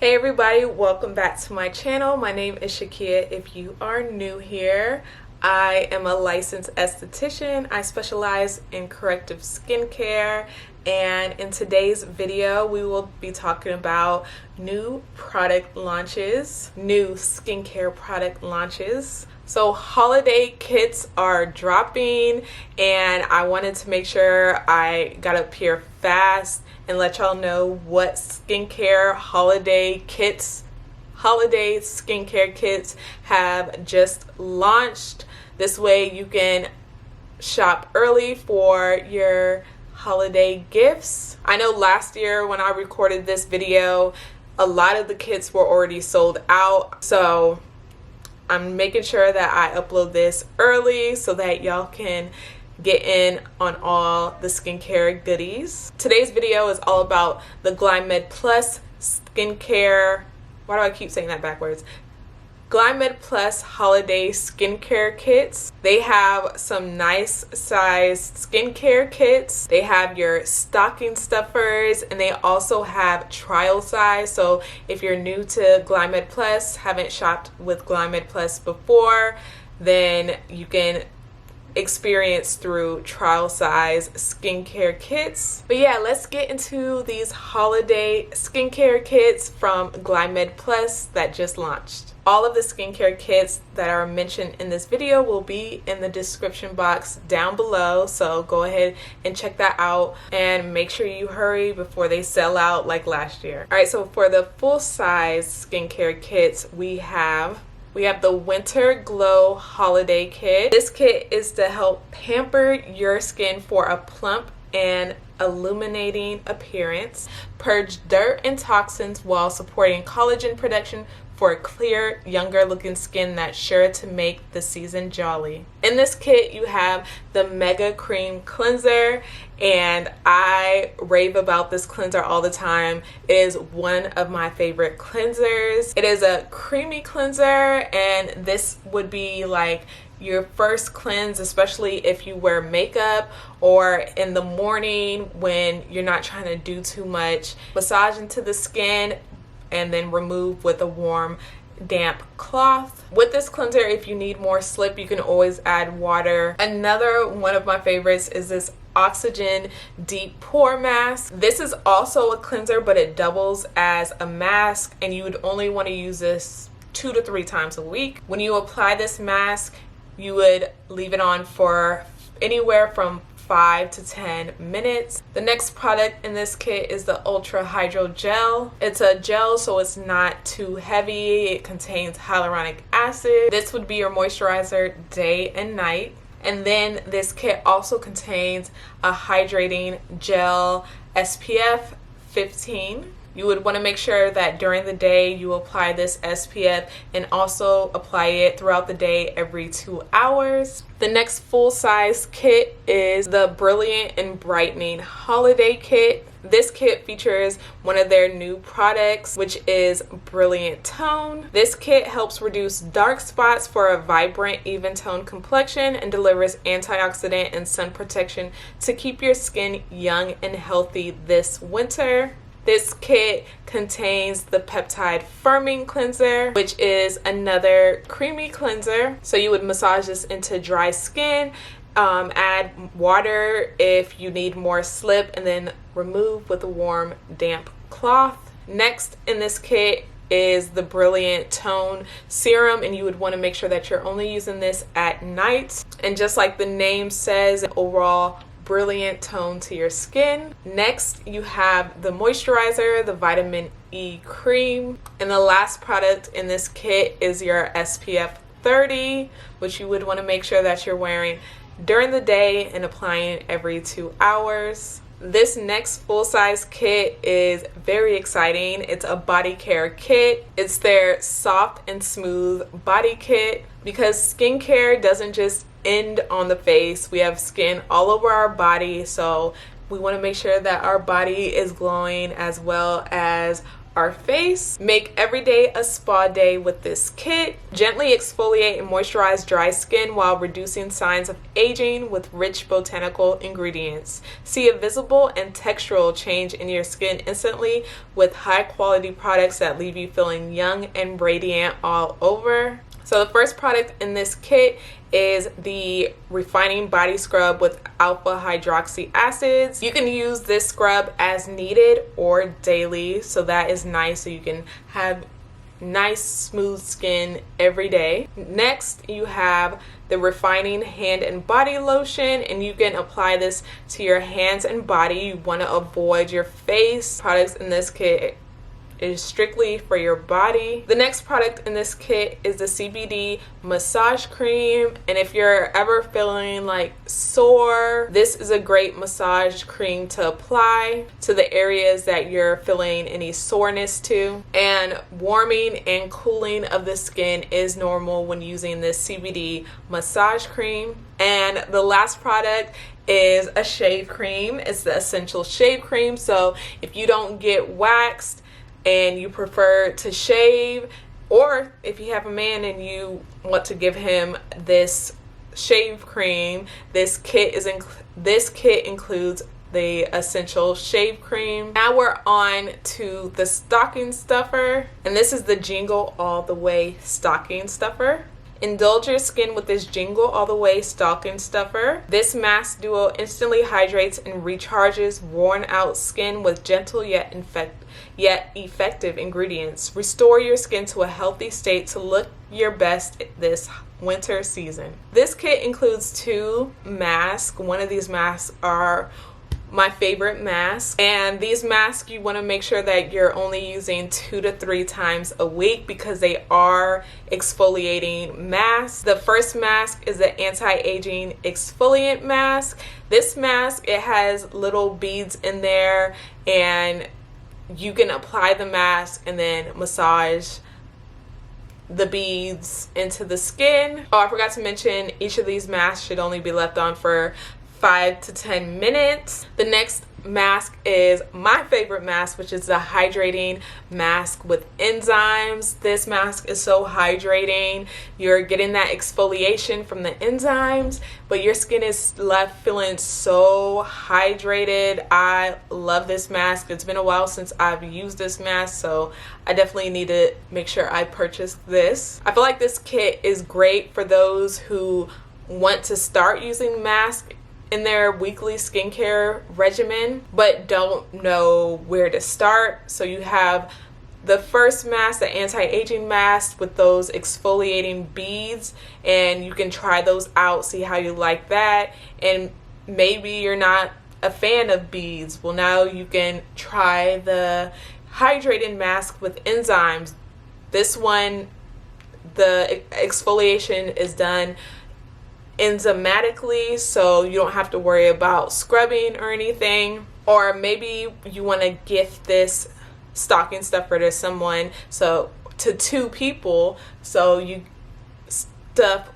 Hey everybody, welcome back to my channel. My name is Shakia. If you are new here, I am a licensed esthetician. I specialize in corrective skincare, and in today's video we will be talking about new product launches, new skincare product launches. So holiday kits are dropping and I wanted to make sure I got up here fast and let y'all know what skincare holiday skincare kits have just launched. This way you can shop early for your holiday gifts. I know last year when I recorded this video, a lot of the kits were already sold out. So I'm making sure that I upload this early so that y'all can get in on all the skincare goodies. Today's video is all about the GLOWList Plus skincare. Why do I keep saying that backwards? GLOWList Plus holiday skincare kits. They have some nice sized skincare kits. They have your stocking stuffers, and they also have trial size. So if you're new to GLOWList Plus, haven't shopped with GLOWList Plus before, then you can experience through trial size skincare kits. But yeah, let's get into these holiday skincare kits from GLOWList Plus that just launched. All of the skincare kits that are mentioned in this video will be in the description box down below, so go ahead and check that out and make sure you hurry before they sell out like last year. Alright, so for the full size skincare kits, we have the Winter Glow Holiday Kit. This kit is to help pamper your skin for a plump and illuminating appearance, purge dirt and toxins while supporting collagen production for a clear, younger looking skin that's sure to make the season jolly. In this kit, you have the Mega Cream Cleanser, and I rave about this cleanser all the time. It is one of my favorite cleansers. It is a creamy cleanser, and this would be like your first cleanse, especially if you wear makeup or in the morning when you're not trying to do too much. Massage into the skin and then remove with a warm, damp cloth. With this cleanser, if you need more slip, you can always add water. Another one of my favorites is this Oxygen Deep Pore Mask. This is also a cleanser, but it doubles as a mask, and you would only want to use this 2 to 3 times a week. When you apply this mask, you would leave it on for anywhere from 5 to 10 minutes. The next product in this kit is the Ultra Hydro Gel. It's a gel, so it's not too heavy. It contains hyaluronic acid. This would be your moisturizer day and night. And then this kit also contains a hydrating gel SPF 15. You would want to make sure that during the day you apply this SPF and also apply it throughout the day every 2 hours. The next full-size kit is the Brilliant and Brightening Holiday Kit. This kit features one of their new products, which is Brilliant Tone. This kit helps reduce dark spots for a vibrant, even tone complexion and delivers antioxidant and sun protection to keep your skin young and healthy this winter. This kit contains the Peptide Firming Cleanser, which is another creamy cleanser. So you would massage this into dry skin, add water if you need more slip, and then remove with a warm, damp cloth. Next in this kit is the Brilliant Tone Serum, and you would want to make sure that you're only using this at night. And just like the name says, overall brilliant tone to your skin. Next, you have the moisturizer, the Vitamin E Cream. And the last product in this kit is your SPF 30, which you would want to make sure that you're wearing during the day and applying every 2 hours. This next full-size kit is very exciting. It's a body care kit. It's their soft and smooth body kit, because skincare doesn't just end on the face. We have skin all over our body, so we want to make sure that our body is glowing as well as our face. Make every day a spa day with this kit. Gently exfoliate and moisturize dry skin while reducing signs of aging with rich botanical ingredients. See a visible and textural change in your skin instantly with high quality products that leave you feeling young and radiant all over. So the first product in this kit is the refining body scrub with alpha hydroxy acids. You can use this scrub as needed or daily, so that is nice, so you can have nice smooth skin every day. Next, you have the refining hand and body lotion, and you can apply this to your hands and body. You want to avoid your face. Products in this kit is strictly for your body. The next product in this kit is the CBD massage cream, and if you're ever feeling like sore, this is a great massage cream to apply to the areas that you're feeling any soreness to. And warming and cooling of the skin is normal when using this CBD massage cream. And the last product is a shave cream. It's the essential shave cream. So if you don't get waxed and you prefer to shave, or if you have a man and you want to give him this shave cream, this kit includes the essential shave cream. Now we're on to the stocking stuffer, and this is the Jingle All the Way stocking stuffer. Indulge your skin with this Jingle All the Way stocking stuffer. This mask duo instantly hydrates and recharges worn out skin with gentle yet effective ingredients. Restore your skin to a healthy state to look your best this winter season. This kit includes 2 masks. One of these masks are my favorite mask, and these masks you want to make sure that you're only using 2 to 3 times a week because they are exfoliating masks. The first mask is the anti-aging exfoliant mask. This mask, it has little beads in there, and you can apply the mask and then massage the beads into the skin. Oh, I forgot to mention, each of these masks should only be left on for 5 to 10 minutes. The next mask is my favorite mask, which is the hydrating mask with enzymes. This mask is so hydrating. You're getting that exfoliation from the enzymes, but your skin is left feeling so hydrated. I love this mask. It's been a while since I've used this mask, so I definitely need to make sure I purchase this. I feel like this kit is great for those who want to start using masks in their weekly skincare regimen but don't know where to start. So you have the first mask, the anti-aging mask with those exfoliating beads, and you can try those out, see how you like that. And maybe you're not a fan of beads. Well, now you can try the hydrating mask with enzymes. This one, the exfoliation is done enzymatically, so you don't have to worry about scrubbing or anything. Or maybe you want to gift this stocking stuffer to someone, so to 2 people, so you stuff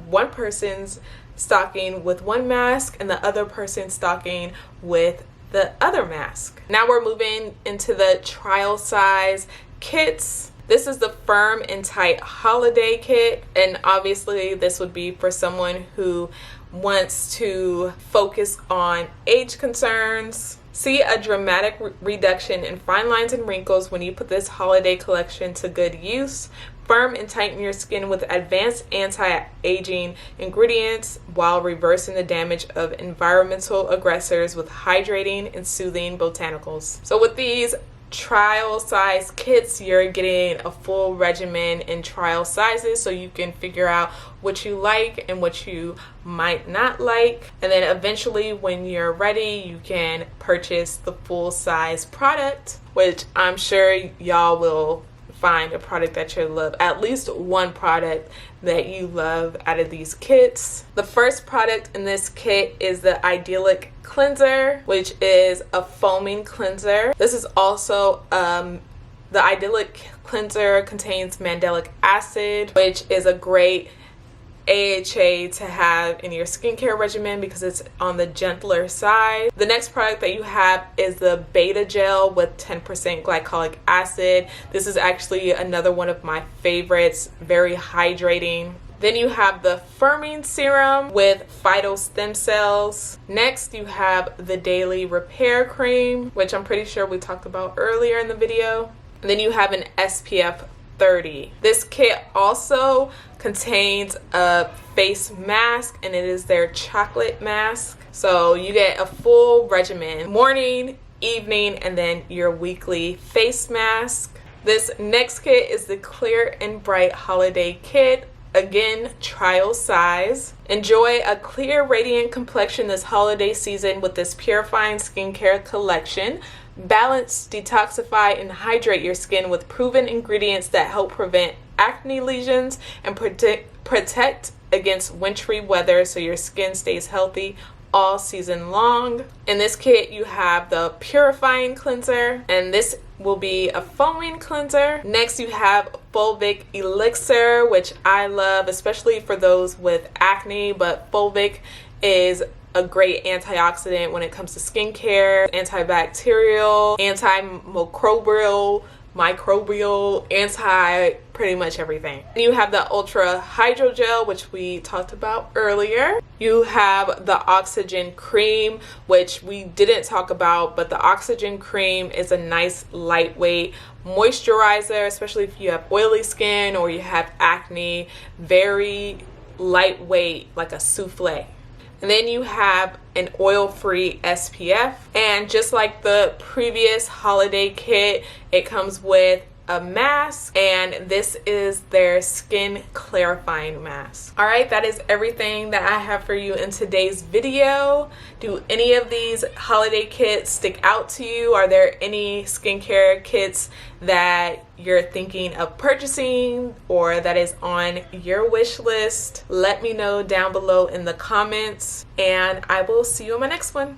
one person's stocking with one mask and the other person's stocking with the other mask. Now we're moving into the trial size kits. This is the Firm and Tight Holiday Kit, and obviously this would be for someone who wants to focus on age concerns. See a dramatic reduction in fine lines and wrinkles when you put this holiday collection to good use. Firm and tighten your skin with advanced anti-aging ingredients while reversing the damage of environmental aggressors with hydrating and soothing botanicals. So with these trial size kits, you're getting a full regimen in trial sizes, so you can figure out what you like and what you might not like, and then eventually when you're ready you can purchase the full size product, which I'm sure y'all will find a product that you love, at least one product that you love out of these kits. The first product in this kit is the Idyllic Cleanser, which is a foaming cleanser. This is also the Idyllic Cleanser contains mandelic acid, which is a great AHA to have in your skincare regimen because it's on the gentler side. The next product that you have is the Beta Gel with 10% glycolic acid. This is actually another one of my favorites, very hydrating. Then you have the Firming Serum with Phyto Stem Cells. Next, you have the Daily Repair Cream, which I'm pretty sure we talked about earlier in the video. And then you have an SPF 30. This kit also contains a face mask, and it is their chocolate mask. So you get a full regimen, morning, evening, and then your weekly face mask. This next kit is the Clear and Bright Holiday Kit. Again, trial size. Enjoy a clear, radiant complexion this holiday season with this purifying skincare collection. Balance, detoxify, and hydrate your skin with proven ingredients that help prevent acne lesions and protect against wintry weather so your skin stays healthy all season long. In this kit, you have the Purifying Cleanser, and this will be a foaming cleanser. Next, you have Fulvic Elixir, which I love, especially for those with acne, but Fulvic is a great antioxidant when it comes to skincare, antibacterial, microbial, anti pretty much everything. You have the Ultra Hydrogel, which we talked about earlier. You have the Oxygen Cream, which we didn't talk about, but the Oxygen Cream is a nice lightweight moisturizer, especially if you have oily skin or you have acne. Very lightweight, like a souffle. And then you have an oil-free SPF, and just like the previous holiday kit, it comes with a mask, and this is their skin clarifying mask. All right, that is everything that I have for you in today's video. Do any of these holiday kits stick out to you? Are there any skincare kits that you're thinking of purchasing or that is on your wish list? Let me know down below in the comments, and I will see you on my next one.